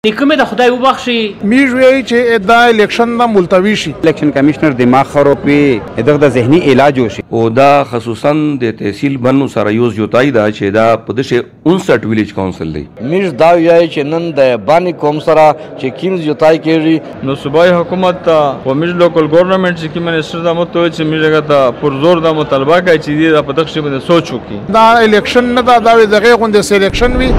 نیکمه د خدای وبخشي میږ وی چې دا الیکشن د ملتوی شي. الیکشن کمشنر دماغ خراب وي دغه د ذهني علاج وشي او دا خصوصا د تحصیل بنو سره یو جوتای دا چې دا په دشه 59 ویلیج کونسل دی. میږ دا یای چې نن د بانی قوم سره چې کیم جوتای کیږي نو صوبای حکومت او میږ لوکل ګورنمنت چې کی منسٹر دا متو چې میږ دا پرزور دا مطالبه کوي چې دا په دغه شی باندې سوچ وکړي. دا الیکشن نه دا دغه غونډه سلیکشن وی.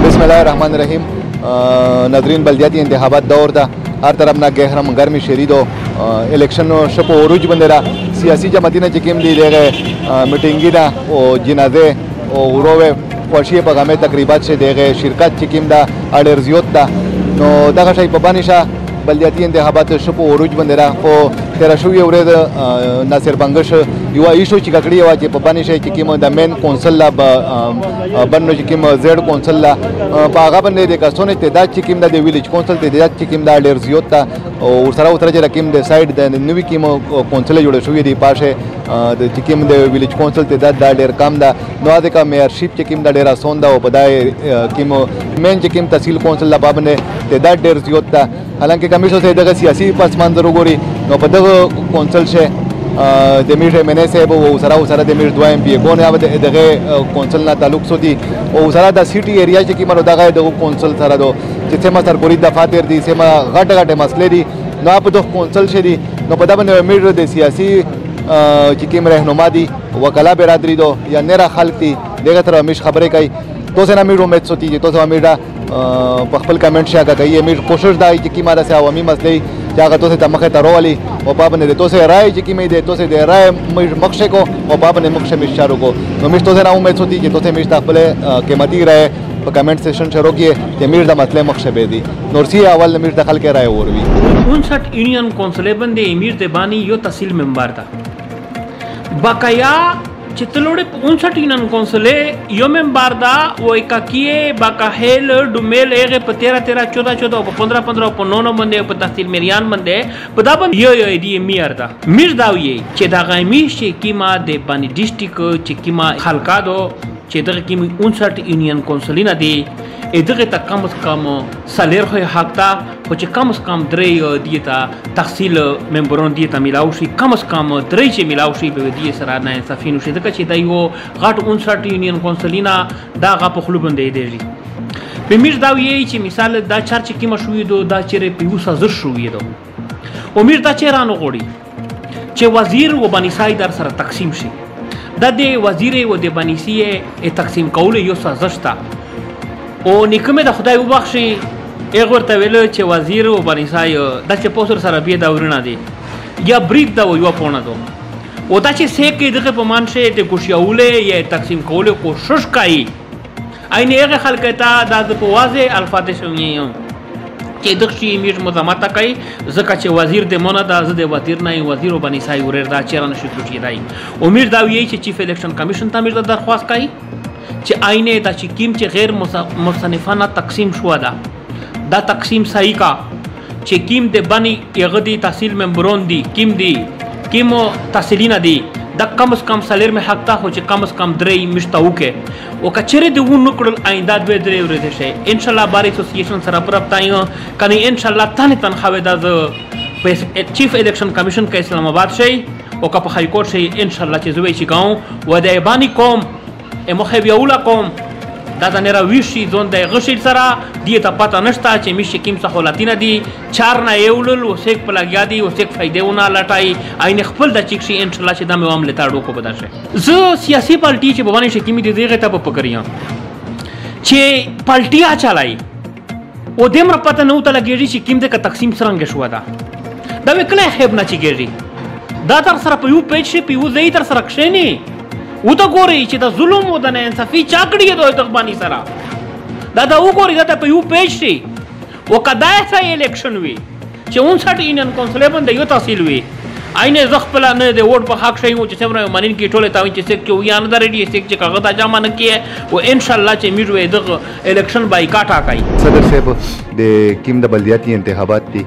بسم الله الرحمن الرحیم. ناظرین بلدیاتی انتخابات دور ده، هر طرف نه گهرم گرمی شدید و الیکشن شب و عروج بنده را سیاسی جماعتونه چې کوم دي دغه میټینګی ده او جنازه او وروه خوشی په غمه تقریبات شه دغه شرکت چې کوم ده اړ زیات ده نو دغه شی په باندې شه بلدیاتی انتخابات شب و عروج بنده را او تیر شوی ورځ ناصر بنگش یو ایشو چې ککړی و چې په باندې شي چې کوم د مین کونسل لا بنو چې کوم زیډ کونسل لا په هغه باندې د کسونه تعداد چې کوم د ویلیج کونسل تعداد چې کوم د ډیر زیات تا او سره وتر چې کوم د سایډ د نوې کوم کونسل جوړ شوې دی پاشه د چې کوم د ویلیج کونسل تعداد د ډیر کم ده نو د کا میئرشپ چې کوم د ډیر اسون ده او بدای کوم مین چې کوم تحصیل کونسل لا باندې تعداد ډیر زیات ده حالانکه کمیشن سے دغه سیاسي پس منظر وګوري نو په دغه کونسل شه د میټ منه صاحب او سره د میټ دویم پی کو نه دغه کونسل نه تعلق سو دي او سره د سیټي ایریا چې کیمه دغه د کونسل سره دو چې سم سرپوري دفاتر دي سم غټ مسلې دي نو په دغه کونسل شه دي نو په دغه میټ د سیاسي چې کیمه رهنما دي وکلا برادری دو یا نره خلک دي دغه تر مش خبره کوي تو سره میټ امید سوتی دي تو سره میټ په خپل کمنټ شاګه کوي میټ کوشش دای چې کیمه راځي عوامي مسلې جاګه تو ته مخه ترولي او پاپ نه تو سه رائے چې کیمه دي تو سه د رائے مخشه کو او پاپ نه مخشه مشارو کو نو مش تو سره امید سوتی چې تو سه مش خپل قیمتي رائے په کمنټ سیشن شروع کیه چې میر د مسله مخشه به دي نورسی اول میر دخل کې رائے اوروي 59 یونین کونسل باندې امیر د بانی یو تحصیل ممبر تا بقایا چې تلوړې 59 یونین کونسل یو ممبر دا و اکاکیه باکاهل ډومل هغه په 13 14 او په 15 په 9 باندې په تحصیل میریان باندې په دا باندې یو دی میر دا میر دا وی چې دا غمی شي کیما د بانی ډیسټریکټ چې کیما خلقا دو چې دغه کیما 59 یونین کونسلینا دی ادغه تا کم از کم سالر خو حق تا خو چې کم از کم درې دیتا تحصیل ممبرون دیتا ملاو شي کم از کم درې چې ملاو شي به دی سره نه صفینو شي دغه چې دا یو غټ 59 یونین کونسلینا دا غ په خلوبندې دیږي په میر دا وی چې مثال دا چار چې کیما شوې دو دا چیرې په وسه زر شوې دو او میر دا چیرانو غوړي چې وزیر و بنی سای در سره تقسیم شي د دې وزیر و د بنی سی تقسیم کول یو سازش تا او نیکمه د خدای وبخشي هغه ورته ویل چې وزیر و بنی سای د چې پوسر سره بیا دا ورنه دي یا بریک دا یو پونه دو او دا چې سې کې دغه په مانشه ته کوشیاوله یا تقسیم کوله کوشش کوي عین هغه خلک ته د په واضح الفاظ شوی چې دغه شی میر مزامات کوي ځکه چې وزیر د مونږ د زده وزیر نه وزیر و بنی سای ورر دا چیرانه شو کیږي دای امید دا وی چې چیف الیکشن کمیشن ته میر درخواست کوي چې آینه دا چې کیم چې غیر مصنفانه تقسیم شو دا تقسیم صحیح کا چې کیم د بنی یغه دی تحصیل ممبرون دی کیم تحصیلینا دی دا کم از کم سالر میں حق تا خو چې کم از کم درې مشتاوکه او کچره دی و نکړل آینده دوی درې ورته شي ان شاء الله بار اسوسییشن سره پرپتایو کني ان شاء الله تنخواه د چیف الیکشن کمیشن کا اسلام آباد شي او کا په های کورټ شي ان شاء الله چې زوی چې گاو و د بانی قوم مخبیولا قوم دا د نرا ویشي ځون د غشي سره دی ته پته نشته چې میشه کیم سہولتینه دي چار نه یولل او سیک پلاګیا دي او سیک فائدېونه لټای عین خپل د چیک شي ان شاء الله چې د معاملې تاړو کو بداشه زه سیاسي پارټي چې بوانه شي کیمې دغه ته په پکړیا چې پارټي چلای او دمر پته نو ته لګیږي چې کیم د تقسیم څنګه شو دا وکړه خیب نه چیږي دا تر سره په یو پیج شي په یو ځای تر سره کښینی و ته ګوري چې د ظلم او د انصافي چاکړی دوی تقبانی سره دا وګوري دا په یو پیج شي او کداې سره الیکشن وي چې 59 یونین کونسل باندې یو تحصیل وي आइने زخپلا نه د ووټ په حق شي چې څومره منین کې ټوله تاوین چې سک چې یان درې سک چې کاغذ اجازه نه کیه او ان شاء الله چې میرو د الیکشن بایکاټ اکای صدر صاحب د کیم د بلدیاتي انتخابات دي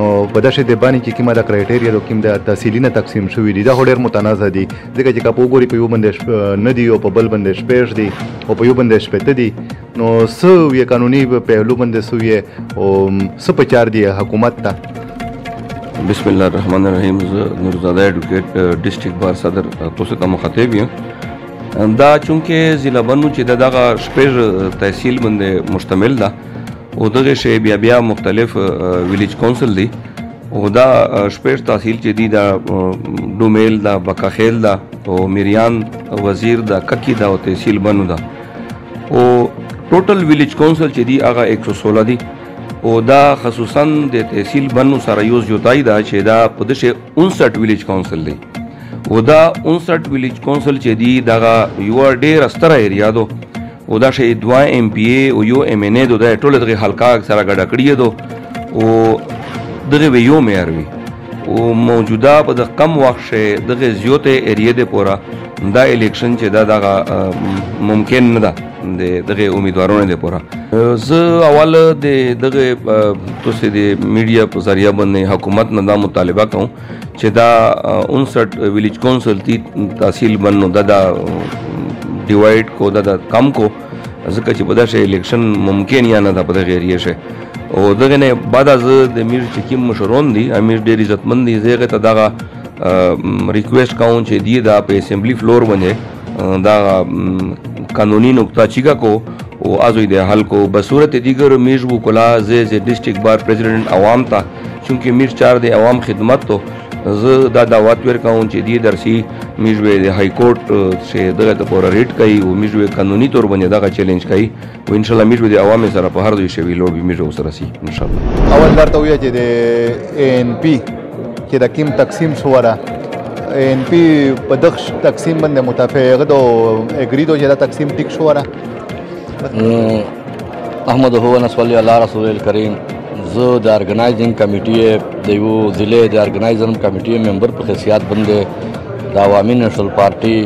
نو په داسې د باندې چې کومه د کرایټیریا او کوم د تحصیلي نه تقسیم شوي دي دا ډېر متنازع دي ځکه چې کاپو ګوري په یو باندې نه دي او په بل باندې شپږ دي او په یو باندې شپږ دي نو سو یې قانوني پهلو باندې سو یې او سو په چار دي حکومت ته بسم الله الرحمن الرحیم نورزاده ایڈوکیٹ ډسټریکټ بار صدر تاسو ته مخاطب یم دا چونکه ضلع بنو چې دغه شپږ تحصیل باندې مشتمل ده او دغه شی بیا مختلف ویلیج کونسل دي او دا شپږ تحصیل چې دي دا ډومیل دا بکاخیل دا او میریان وزیر دا ککی دا او تحصیل بنو دا او ټوټل ویلیج کونسل چې دي هغه 116 دي او دا خصوصا د تحصیل بنو سره یو جوتای دا چې دا په دشه 59 ویلیج کونسل دی او دا 59 ویلیج کونسل چې دی دا یو ډیر استره ایریا دو او دا شی دوا ایم پی ای او یو ام ان ای دو دا ټول دغه حلقه سره ګډه کړی دو او دغه یو معیار وی او موجوده په د کم وخت شي دغه زیوته ایریا د پورا دا الیکشن چې دا ممکن نه ده دغه امیدوارونه د پورا زه اول دغه تاسو د میډیا په ذریعہ باندې حکومت نه دا مطالبه کوم چې دا 59 ویلیج کونسل تی تحصیل بنو دا ډیوایډ کو دا کم کو ځکه چې په داسې الیکشن ممکن یا نه دا په دغه ایریا شي او دغه نه بعد از د میر چې کوم مشرون دي امیر ډیر عزتمند دي زه ته دا ریکویسټ کوم چې دی دا په اسمبلی فلور باندې دا قانونی نقطه چیگا کو او ازوی د حل کو بصورت دیگر میربو کلا زه ډسټریکټ بار پریزیډنټ عوام ته چونکه میر چار د عوام خدمت تو زه دا دعوت ورکوم چې دی درسي میربو د های کورټ شه دغه ته پور ریټ کوي او میربو قانوني تور باندې دا چیلنج کوي او ان شاء الله میربو د عوام سره په هر دوی شوی لوړ به میربو سره سي ان شاء الله اول درته وی چې د ان پی چې د کیم تقسیم شوره ان پی په دغه تقسیم باندې متفق دو اګری دو چې دا تقسیم ټیک شوره احمد هو نصلی الله رسول الکریم زه د ارګنایزینګ کمیټې د یو ضلع د ارګنایزینګ کمیټې ممبر په حیثیت باندې د عوامي نېشنل پارټي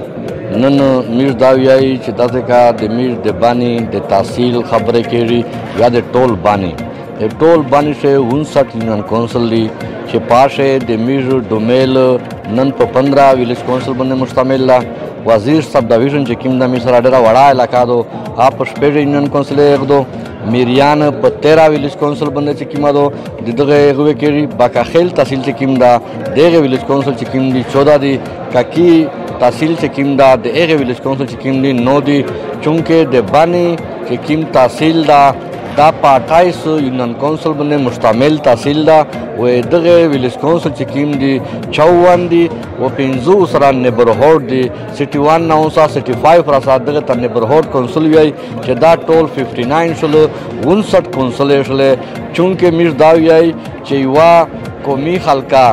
نن میر دا ویایي چې داسې کا د میر د بانی د تحصیل خبرې کېږي یا د ټول بانی سے 59 یونین کونسل دی چې پاشه د میر ډومیل نن په 15 ویلیج کونسل باندې مشتمل لا وزیر سب ډیویژن چې کوم د میر سره ډېره وړه علاقه دو آپ شپږ یونین کونسل یې دو میریان په 13 ویلیج کونسل باندې چې کیما دو دغه غوې کېږي باکاخیل تحصیل چې کیم دا دغه ویلیج کونسل چې کیم دی 14 دی کاکی تحصیل چې کیم دا دغه ویلیج کونسل چې کیم دی 9 دی چونکه د بانی چې کیم تحصیل دا په 28 یونین کونسل باندې مشتمل تحصیل دا و دغه ویلیج کونسل چې کیم دی 54 دی و 50 سره نیبرهود دی 61 نو 65 را سره دغه ته نیبرهود کونسل وی چې دا ټول 59 شل 59 کونسل شل چونکه میر دا وی چې یوا قومي خلقا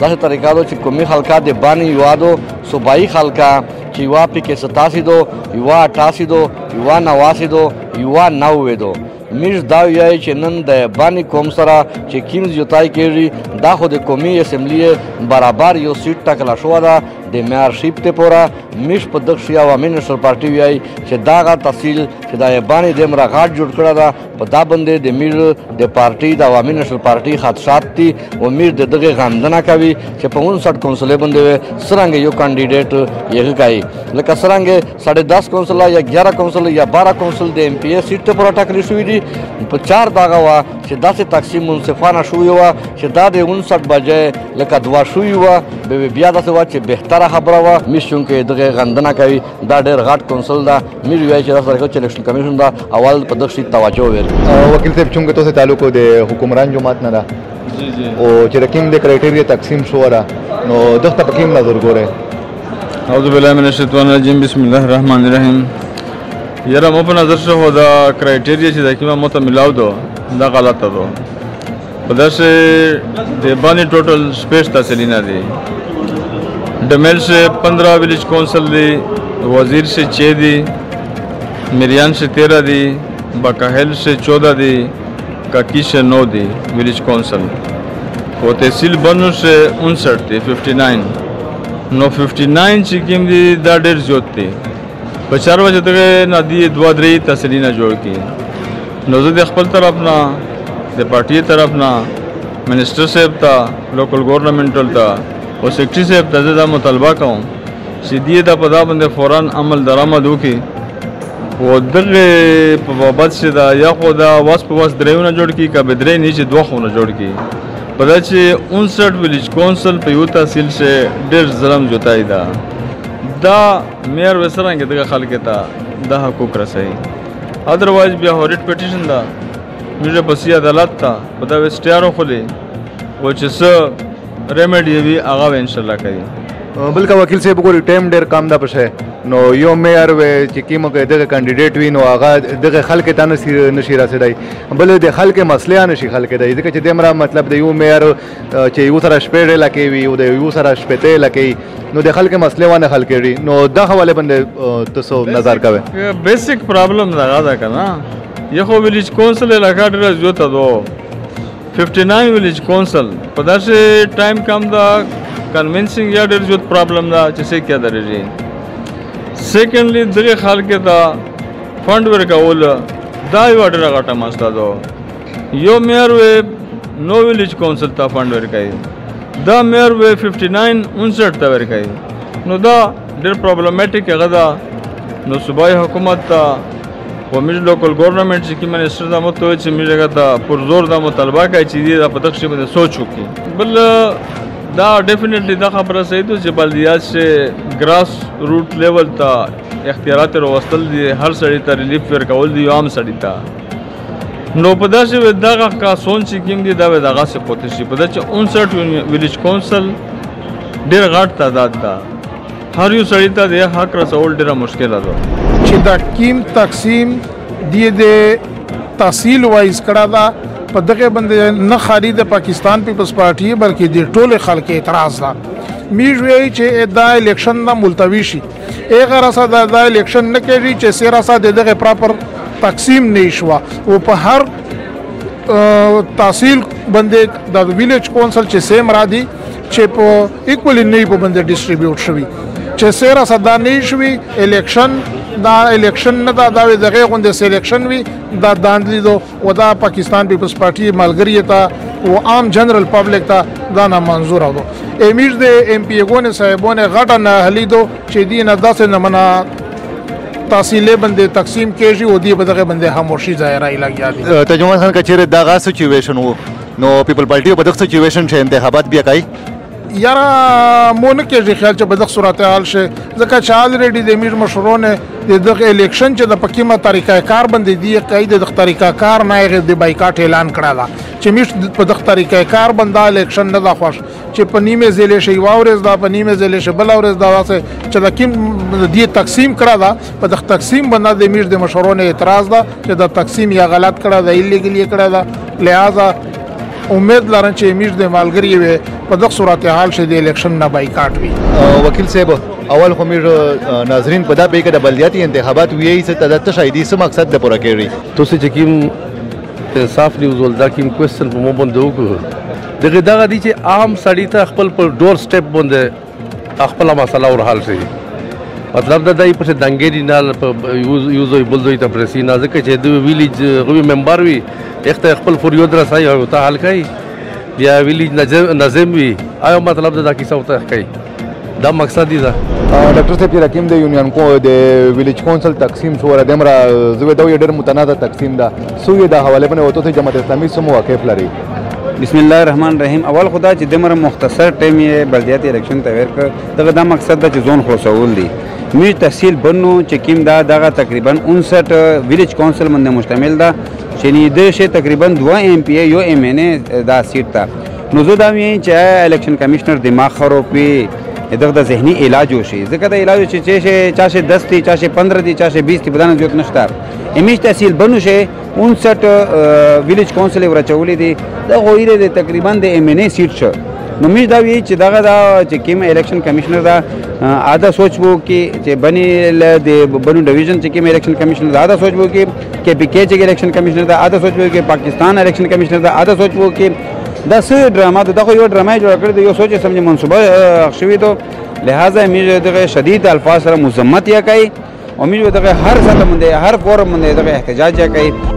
داسې طریقه دو چې قومي خلقا د بانی یوادو صوبایي خلقا چې یوا پکې 87 دو یوا 88 دو یوا 89 دو یوا 90 دو میر دا ویایي چې نن د بانی قوم سره چې کیم جوتای کېږي دا خو د قومي اسمبلی برابر یو سیټ ټاکله شوه ده د میارشیپ ته پوره میش په دغه شي عوامي نېشنل پارټي ویایي چې دغه تحصیل چې د بانی د مراغات جوړ کړه ده په دا باندې د میر د پارټي د عوامي نېشنل پارټي خدشات دي او میر د دغه غندنه کوي چې په 59 کونسلې باندې څرنګه یو کانډیډیټ یې کوي لکه څرنګه 10.5 کونسل یا 11 کونسل یا 12 کونسل د ایم پی ای سیټ ته پوره ټاکلې شوي دي په 4 دغه وا چې داسې تقسیم منصفانه شوی وه چې دا د 59 بجې لکه 2 شوي وه بیا داسې وه چې بهتره خبره وه میر چونکې دغه غندنه کوي دا ډېر غټ کونسل ده میر وایي چې داسې طریقه چې الیکشن کمیشن ده اول په دغه شي توجه ورکړي وکیل صاحب چونکه تاسو تعلق د حکمران جماعت نه ده او چې د کوم د کرایټیریا تقسیم شوره نو دغه په کوم نظر ګورئ اعوذ بالله من الشیطان الرجیم بسم الله الرحمن الرحیم یاره مو په نظر شو خو دا کرایټیریا چې دا کومه مو ته ملاو دو دا غلطه دو په داسې د بانی ټوټل سپیس تحصیلونه دي ڈمیل سے 15 ویلیج کونسل دی وزیر سے 6 دی میریان سے 13 دی بکاہل سے 14 دی کاکی سے 9 دی ویلیج کونسل و تحصیل بنو سے 59 دی 59 نو 59 چې کوم دي دا ډېر زیات دی په 4 بجې ته نه دی 2-3 تحصیلونه جوړ کړي نو زه د خپل طرف نه د پارټي طرف نه منسٹر صاحب ته لوکل ګورنمنټل ته او سیکرټري صاحب ته دا مطالبه کوم چې دې دا په دا باندې فوراً عمل درآمد وکړي او دغه په بابت چې دا یا خو دا واس په واس درېونه جوړ کړي که به درې نه چې دوه خونه جوړ کړي په دا چې 59 ویلیج کونسل په یو تحصیل سے ډېر ظلم جوتای دا میر وسرنګ دغه خلک ته دا حقوق رسوي ادروایز بیا هوریټ پټیشن دا موږ په سي عدالت ته په دا وسټیارو خولي و چې څه ریمیډي وي هغه ان شاء الله کوي بلکې وکیل صاحب ګوري ټایم ډېر کم ده پشه نو یو مېر و چې کیمو کې دغه کانډیډیټ وي نو هغه دغه خلک ته نشي راسي بل د خلک مسلې نشي خلک دی ځکه چې دمره مطلب د یو مېر چې یو سره شپېړې لکه وي او د یو سره شپېته لکه نو د خلک مسلې ونه حل کړي نو دا حواله باندې تاسو نظر کوي بیسیک پرابلم دا کنه یو ویلیج کونسل علاقہ ډېر زیات دو 59 ویلیج کونسل په داسې ټایم کم دا کنوینسینګ یا ډېر زیات پرابلم دا چې څه کې درېږي سیکنډلی دغه خلک ته فند ورکول دا یو ډېره غټه مسله ده یو مېر و نو ویلیج کونسل ته فند ورکوي دا مېر و 59 59 ته ورکوي نو دا ډېر پرابلمټیک هغه ده نو صوبایي حکومت ته و موږ لوکل ګورنمنټ چې کوم منسټر دا متوي چې موږ هغه ته پرزور دا مطالبه کوي چې دې په دغه شی باندې سوچ وکړي بل دا ډیفینیټلی دا خبره صحیح ده چې بلدیات سے ګراس روټ لیول ته اختیارات وروستل دي هر سړی ته ریلیف ورکول دي عام سړی ته نو په داسې دغه کا سوچ چې کوم دي دا دغه څه پوتې شي په داسې 59 ویلیج کونسل ډېر غټ تعداد ده هر یو سړی ته د حق رسول ډېره مشکله ده چې دا کیم تقسیم دی د تحصیل وایز کړه دا په دغه باندې نه خالي د پاکستان پیپلز پارټي بلکې د ټوله خلک اعتراض ده میږ وی چې دا الیکشن نه ملتوي شي اگر اسا دا الیکشن نه کوي چې سیرا سا دغه پراپر تقسیم نه شو او په هر تحصیل باندې د ویلیج کونسل چې سیم را دي چې په ایکولی نه په باندې ډیسټریبیوټ شوی چې سیرا سا دا نه شوی الیکشن دا الیکشن نه دا دغه غونډه سلیکشن وی دا داندلی دو او دا پاکستان پیپلز پارټي ملګری ته او عام جنرال پبلک ته دا نه منظور و امیر د ام پی ګونه صاحبونه غټه نه هلیدو چې دینه داسې نه منا تحصیلې باندې تقسیم کېږي او دی په دغه باندې خاموشي ظاهرای لګیا دي ترجمان خان کچېره دغه سچويشن وو نو پیپل پارټي په دغه سچويشن چې انتخابات بیا کوي یاره مونږ کې خیال چې په دغه صورتحال شي ځکه چې الریډي د امیر مشرونه د دغه الیکشن چې د پکیمه طریقه کار باندې دی قید د طریقه کار نه غیر د بایکاټ اعلان کړه دا چې مش په دغه طریقه کار باندې الیکشن نه دا خوښ چې په نیمه ضلع شي واورز دا په نیمه ضلع شي بل اورز دا واسه چې د کیم دی تقسیم کړه دا په دغه تقسیم باندې د امیر د مشرونه اعتراض ده چې د تقسیم یا غلط کړه دا ایلیګلی کړه دا لہذا امید لرم چې امیر د مالګری وي په دغه صورتحال شي د الیکشن نه بایکاټ وي وکیل صاحب اول خو موږ ناظرین په دا بیګه د بلدیاتي انتخابات ویي چې د تشایدي څه مقصد د پوره کړی تاسو چې کوم صاف نیوز ولدا کوم کوېسچن په مو باندې وکړو دغه دي چې عام سړی ته خپل پر ډور سټپ باندې خپل مسله ورحال شي مطلب دا دای په دنګری نال په یوزوي بلدوي ته پرسي نه ځکه چې د ویلیج غوي ممبر وي اخته خپل فریاد رسای او ته حل کوي یا ویلیج نظم وي آیا مطلب دا کیسه وته کوي دا مقصد دی دا ډاکټر صاحب رقم د یونین کو د ویلیج کونسل تقسیم شو ور دمرا زوی دا ډېر متنازع تقسیم دا سوی دا حواله باندې وته جماعت اسلامي سمو واقف لري بسم الله الرحمن الرحیم اول خدا چې دمر مختصر ټیم یې بلدیاتي الیکشن ته ورک دغه دا مقصد د ځون خلاصول دی می تحصیل بنو چې کیم دا دغه تقریبا 59 ویلیج کونسل باندې مشتمل ده چې نه د تقریبا 2 ام پی یو ام ان دا سیټ ته نو زه دا ویم چې الیکشن کمشنر دماغ خرابوي دغه د ذهني علاج وشي ځکه دا علاج چې چا 10 دي چا 15 دي چا 20 دي بدانه ضرورت نشته امیش تحصیل بنو شه 59 ویلیج کونسل ورچولې دي دا غویره د تقریبا د ام ان سیټ شو نو می دا وی چې دغه دا چې کیم الیکشن کمشنر دا ادا سوچ وو کې چې بنی د بنو ډیویژن چې کیم الیکشن کمشنر دا ادا سوچ وو کې پی کې چې الیکشن کمشنر دا ادا سوچ وو کې پاکستان الیکشن کمشنر دا ادا سوچ وو کې دا څه ډرامه ده، دا خو یو ډرامه یې جوړه کړې ده، یو سوچ سمجھ منصوبه شوي ده، لہٰذا امیر دغه شدید الفاظ سره مذمت یې کوي، امیر دغه هر سطح باندې هر فورم باندې دغه احتجاج یې کوي.